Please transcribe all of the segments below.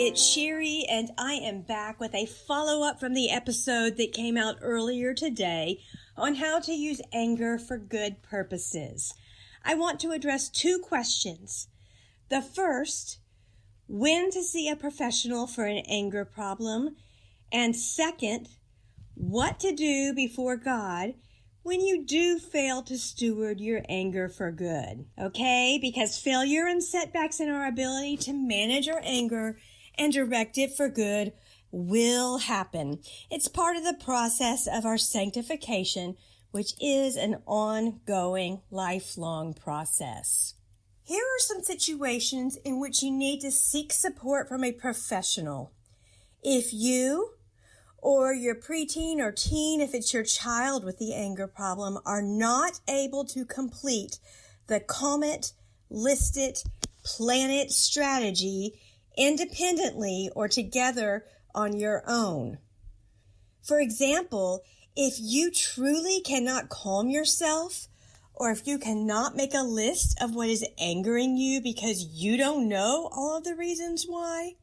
it's Sherry, and I am back with a follow-up from the episode that came out earlier today on how to use anger for good purposes. I want to address two questions. The first, when to see a professional for an anger problem, and second, what to do before God when you do fail to steward your anger for good, okay? Because failure and setbacks in our ability to manage our anger and direct it for good will happen. It's part of the process of our sanctification, which is an ongoing, lifelong process. Here are some situations in which you need to seek support from a professional. If you or your preteen or teen, if it's your child with the anger problem, are not able to complete the calm it, list it, plan it strategy independently or together on your own. For example, if you truly cannot calm yourself, or if you cannot make a list of what is angering you because you don't know all of the reasons why,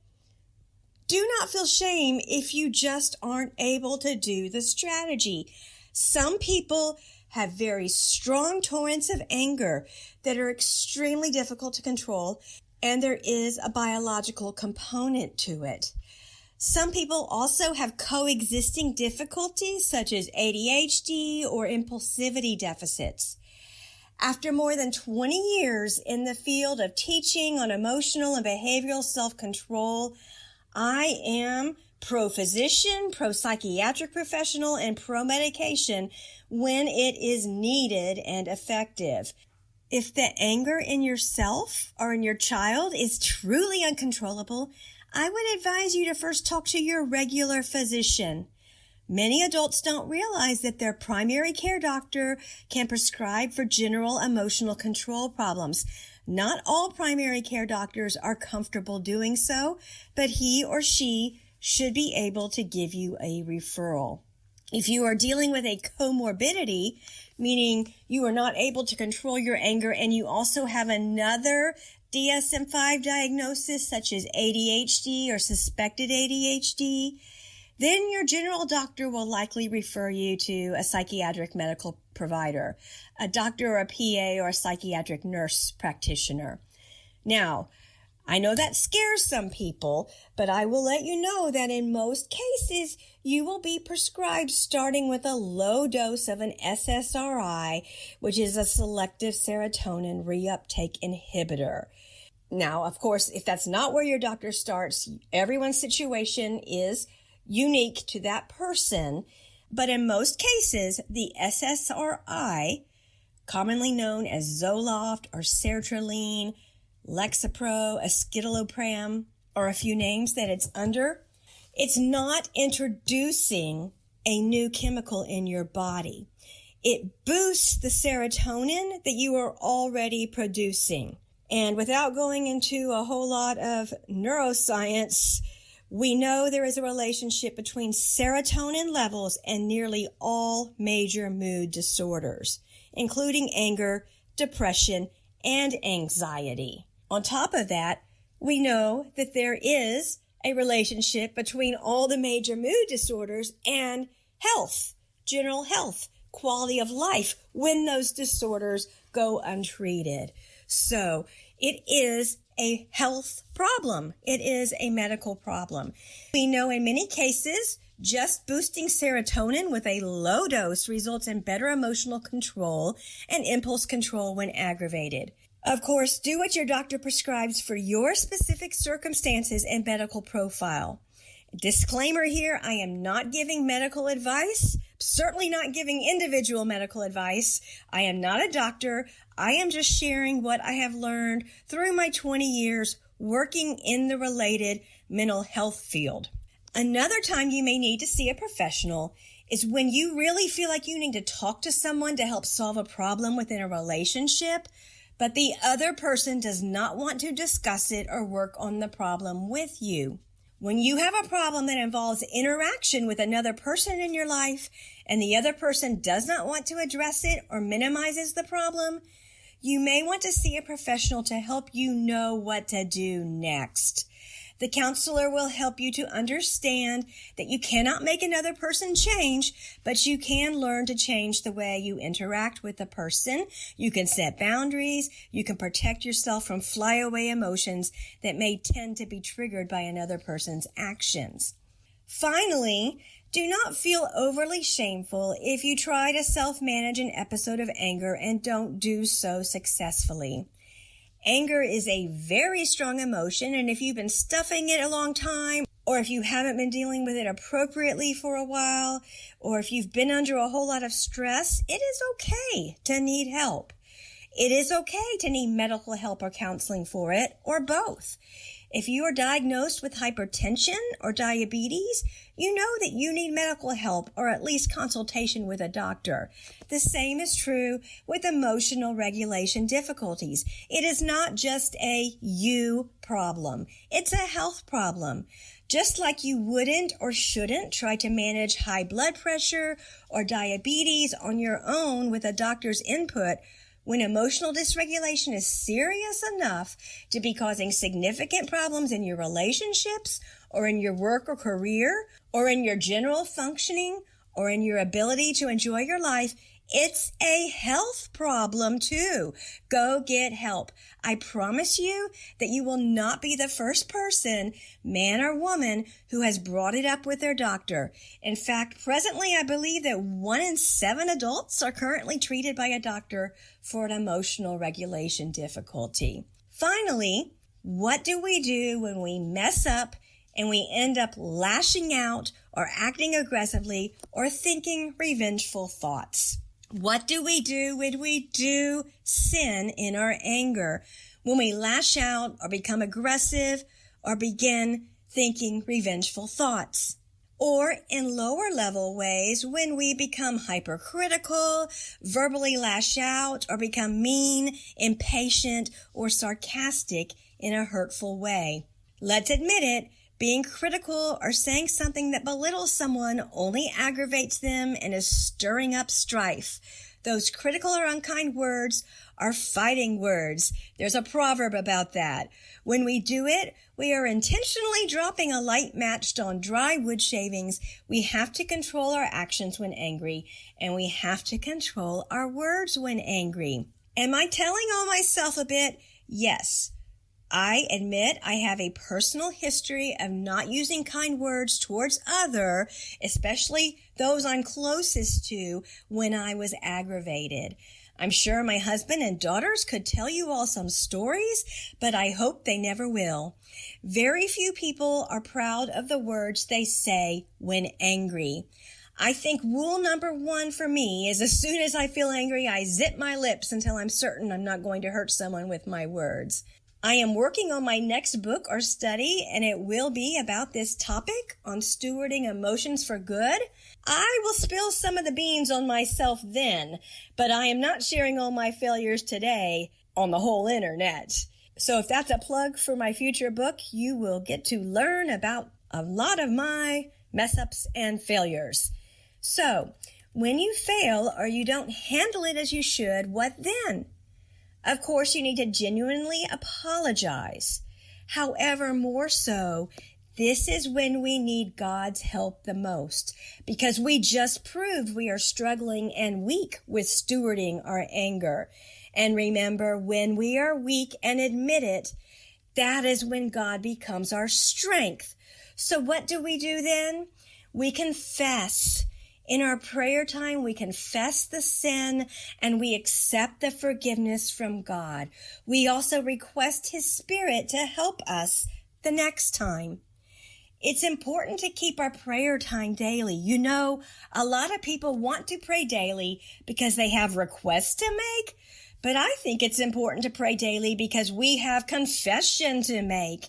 do not feel shame if you just aren't able to do the strategy. Some people have very strong torrents of anger that are extremely difficult to control, and there is a biological component to it. Some people also have coexisting difficulties such as ADHD or impulsivity deficits. After more than 20 years in the field of teaching on emotional and behavioral self-control, I am pro-physician, pro-psychiatric professional, and pro-medication when it is needed and effective. If the anger in yourself or in your child is truly uncontrollable, I would advise you to first talk to your regular physician. Many adults don't realize that their primary care doctor can prescribe for general emotional control problems. Not all primary care doctors are comfortable doing so, but he or she should be able to give you a referral. If you are dealing with a comorbidity, meaning you are not able to control your anger and you also have another DSM-5 diagnosis such as ADHD or suspected ADHD, then your general doctor will likely refer you to a psychiatric medical provider, a doctor or a PA or a psychiatric nurse practitioner. Now, I know that scares some people, but I will let you know that in most cases, you will be prescribed starting with a low dose of an SSRI, which is a selective serotonin reuptake inhibitor. Now, of course, if that's not where your doctor starts, everyone's situation is unique to that person, but in most cases, the SSRI, commonly known as Zoloft or sertraline, Lexapro, escitalopram, or a few names that it's under, it's not introducing a new chemical in your body. It boosts the serotonin that you are already producing. And without going into a whole lot of neuroscience, we know there is a relationship between serotonin levels and nearly all major mood disorders, including anger, depression, and anxiety. On top of that, we know that there is a relationship between all the major mood disorders and health, general health, quality of life when those disorders go untreated. So it is a health problem. It is a medical problem. We know in many cases, just boosting serotonin with a low dose results in better emotional control and impulse control when aggravated. Of course, do what your doctor prescribes for your specific circumstances and medical profile. Disclaimer here, I am not giving medical advice, certainly not giving individual medical advice. I am not a doctor. I am just sharing what I have learned through my 20 years working in the related mental health field. Another time you may need to see a professional is when you really feel like you need to talk to someone to help solve a problem within a relationship, but the other person does not want to discuss it or work on the problem with you. When you have a problem that involves interaction with another person in your life and the other person does not want to address it or minimizes the problem, you may want to see a professional to help you know what to do next. The counselor will help you to understand that you cannot make another person change, but you can learn to change the way you interact with the person. You can set boundaries. You can protect yourself from flyaway emotions that may tend to be triggered by another person's actions. Finally, do not feel overly shameful if you try to self-manage an episode of anger and don't do so successfully. Anger is a very strong emotion, and if you've been stuffing it a long time, or if you haven't been dealing with it appropriately for a while, or if you've been under a whole lot of stress, it is okay to need help. It is okay to need medical help or counseling for it, or both. If you are diagnosed with hypertension or diabetes, you know that you need medical help or at least consultation with a doctor. The same is true with emotional regulation difficulties. It is not just a you problem. It's a health problem. Just like you wouldn't or shouldn't try to manage high blood pressure or diabetes on your own with a doctor's input, when emotional dysregulation is serious enough to be causing significant problems in your relationships or in your work or career or in your general functioning or in your ability to enjoy your life, it's a health problem too. Go get help. I promise you that you will not be the first person, man or woman, who has brought it up with their doctor. In fact, presently, I believe that 1 in 7 adults are currently treated by a doctor for an emotional regulation difficulty. Finally, what do we do when we mess up and we end up lashing out or acting aggressively or thinking revengeful thoughts? What do we do when we do sin in our anger? When we lash out or become aggressive or begin thinking revengeful thoughts? Or in lower level ways, when we become hypercritical, verbally lash out, or become mean, impatient, or sarcastic in a hurtful way. Let's admit it. Being critical or saying something that belittles someone only aggravates them and is stirring up strife. Those critical or unkind words are fighting words. There's a proverb about that. When we do it, we are intentionally dropping a light match on dry wood shavings. We have to control our actions when angry, and we have to control our words when angry. Am I telling on myself a bit? Yes. I admit I have a personal history of not using kind words towards others, especially those I'm closest to, when I was aggravated. I'm sure my husband and daughters could tell you all some stories, but I hope they never will. Very few people are proud of the words they say when angry. I think rule number 1 for me is as soon as I feel angry, I zip my lips until I'm certain I'm not going to hurt someone with my words. I am working on my next book or study, and it will be about this topic on stewarding emotions for good. I will spill some of the beans on myself then, but I am not sharing all my failures today on the whole internet. So if that's a plug for my future book, you will get to learn about a lot of my mess-ups and failures. So when you fail or you don't handle it as you should, what then? Of course, you need to genuinely apologize. However, more so, this is when we need God's help the most, because we just proved we are struggling and weak with stewarding our anger. And remember, when we are weak and admit it, that is when God becomes our strength. So what do we do then? We confess. In our prayer time, we confess the sin and we accept the forgiveness from God. We also request His Spirit to help us the next time. It's important to keep our prayer time daily. You know, a lot of people want to pray daily because they have requests to make, but I think it's important to pray daily because we have confession to make.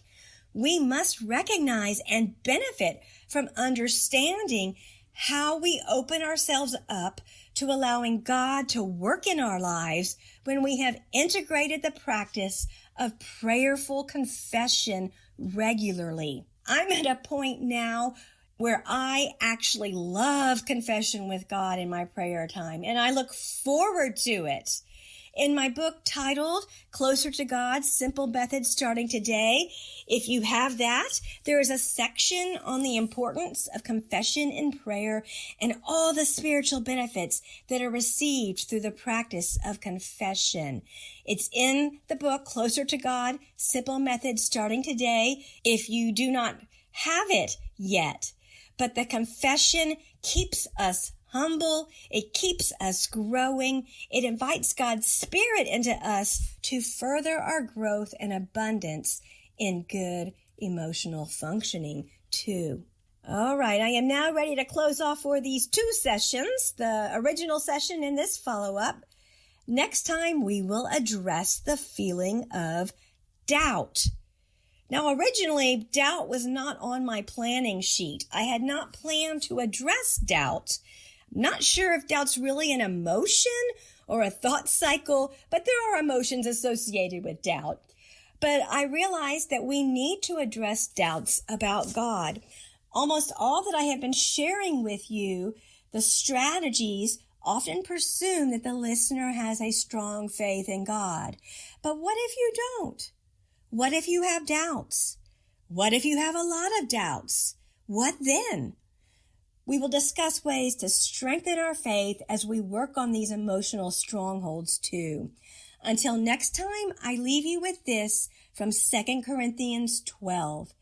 We must recognize and benefit from understanding how we open ourselves up to allowing God to work in our lives when we have integrated the practice of prayerful confession regularly. I'm at a point now where I actually love confession with God in my prayer time, and I look forward to it. In my book titled Closer to God, Simple Methods Starting Today, if you have that, there is a section on the importance of confession and prayer and all the spiritual benefits that are received through the practice of confession. It's in the book Closer to God, Simple Methods Starting Today, if you do not have it yet. But the confession keeps us humble. It keeps us growing. It invites God's Spirit into us to further our growth and abundance in good emotional functioning too. All right, I am now ready to close off for these 2 sessions, the original session and this follow-up. Next time, we will address the feeling of doubt. Now, originally, doubt was not on my planning sheet. I had not planned to address doubt. Not sure if doubt's really an emotion or a thought cycle, but there are emotions associated with doubt. But I realized that we need to address doubts about God. Almost all that I have been sharing with you, the strategies, often presume that the listener has a strong faith in God. But what if you don't? What if you have doubts? What if you have a lot of doubts? What then? We will discuss ways to strengthen our faith as we work on these emotional strongholds too. Until next time, I leave you with this from 2 Corinthians 12.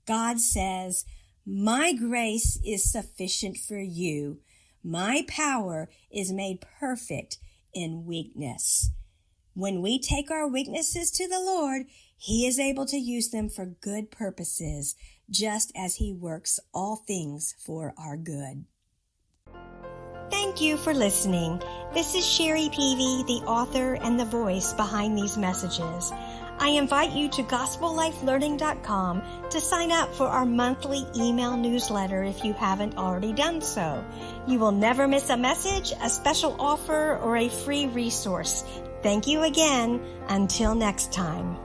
God says, "My grace is sufficient for you. My power is made perfect in weakness." When we take our weaknesses to the Lord, He is able to use them for good purposes, just as He works all things for our good. Thank you for listening. This is Sherry Peavy, the author and the voice behind these messages. I invite you to gospelLifeLearning.com to sign up for our monthly email newsletter if you haven't already done so. You will never miss a message, a special offer, or a free resource. Thank you again. Until next time.